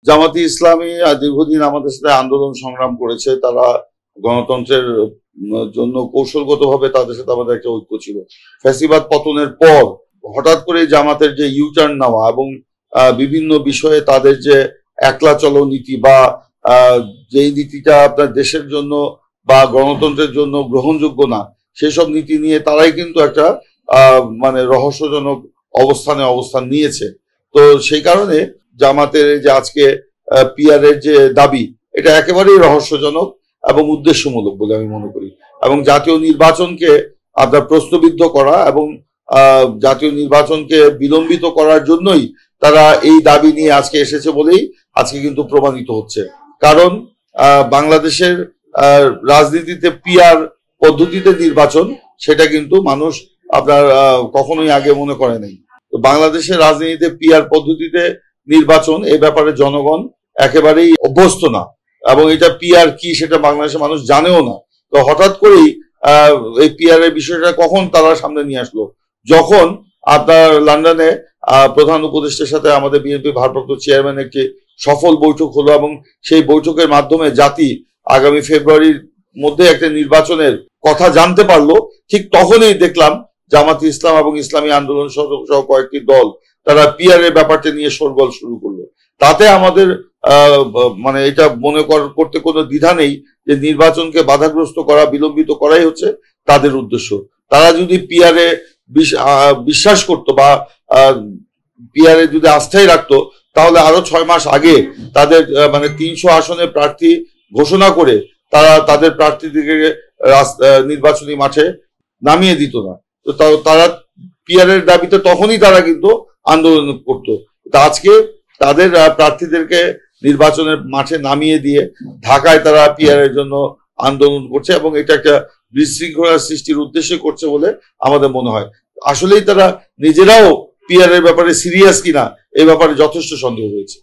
জামাতি ইসলামী দীর্ঘদিন আমাদের সাথে আন্দোলন সংগ্রাম করেছে। তারা গণতন্ত্রের জন্য কৌশলগতভাবে তাদের সাথে আমাদের একটা ঐক্য ছিল। ফ্যাসিবাদ পতনের পর হঠাৎ করে জামাতের যে ইউটার্ন নেওয়া এবং বিভিন্ন বিষয়ে তাদের যে একলা চলো নীতি বা যেই নীতিটা আপনার দেশের জন্য বা গণতন্ত্রের জন্য গ্রহণযোগ্য না, সেসব নীতি নিয়ে তারাই কিন্তু একটা মানে রহস্যজনক অবস্থান নিয়েছে। তো সেই কারণে জামাতের যে আজকে পিআর এর যে দাবি, এটা একেবারেই রহস্যজনক এবং উদ্দেশ্যমূলক বলে আমি মনে করি। এবং জাতীয় নির্বাচনকে আপনার প্রশ্নবিদ্ধ করা এবং জাতীয় নির্বাচনকে বিলম্বিত করার জন্যই তারা এই দাবি নিয়ে আজকে এসেছে বলেই আজকে কিন্তু প্রমাণিত হচ্ছে। কারণ বাংলাদেশের রাজনীতিতে পিআর পদ্ধতিতে নির্বাচন, সেটা কিন্তু মানুষ আপনার কখনোই আগে মনে করে নাই। তো বাংলাদেশের রাজনীতিতে পিআর পদ্ধতিতে নির্বাচন, এই ব্যাপারে জনগণ একেবারেই অভ্যস্ত না এবং এটা পিআর কি সেটা বাংলাদেশের মানুষ জানেও না। তো হঠাৎ করেই এই পিআর এর বিষয়টা কখন তারা সামনে নিয়ে আসলো, যখন আপনার লন্ডনে প্রধান উপদেষ্টার সাথে আমাদের বিএনপি ভারপ্রাপ্ত চেয়ারম্যান একটি সফল বৈঠক হলো এবং সেই বৈঠকের মাধ্যমে জাতি আগামী ফেব্রুয়ারির মধ্যে একটা নির্বাচনের কথা জানতে পারলো। ঠিক তখনই দেখলাম জামাত ইসলাম এবং ইসলামী আন্দোলন সহ কয়েকটি দল তারা পিআর এর ব্যাপারটা নিয়ে শোরগোল শুরু করলো। তাতে আমাদের মানে এটা মনে করতে কোনো দ্বিধা নেই যে নির্বাচনকে বাধাগ্রস্ত করা, বিলম্বিত করাই হচ্ছে তাদের উদ্দেশ্য। তারা যদি পিআর এ বিশ্বাস করতো বা পিআর এ যদি আস্থাই রাখতো, তাহলে আরো 6 মাস আগে তাদের মানে 300 আসনে প্রার্থী ঘোষণা করে তারা তাদের প্রার্থীদেরকে নির্বাচনী মাঠে নামিয়ে দিত না। তো তারা পিআর এর দাবিতে তখনই তারা কিন্তু আন্দোলন করতো। আজকে তাদের প্রার্থীদেরকে নির্বাচনের মাঠে নামিয়ে দিয়ে ঢাকায় তারা পিআর এর জন্য আন্দোলন করছে এবং এটা একটা বিশৃঙ্খলা সৃষ্টির উদ্দেশ্যে করছে বলে আমাদের মনে হয়। আসলেই তারা নিজেরাও পিআর এর ব্যাপারে সিরিয়াস কিনা এই ব্যাপারে যথেষ্ট সন্দেহ রয়েছে।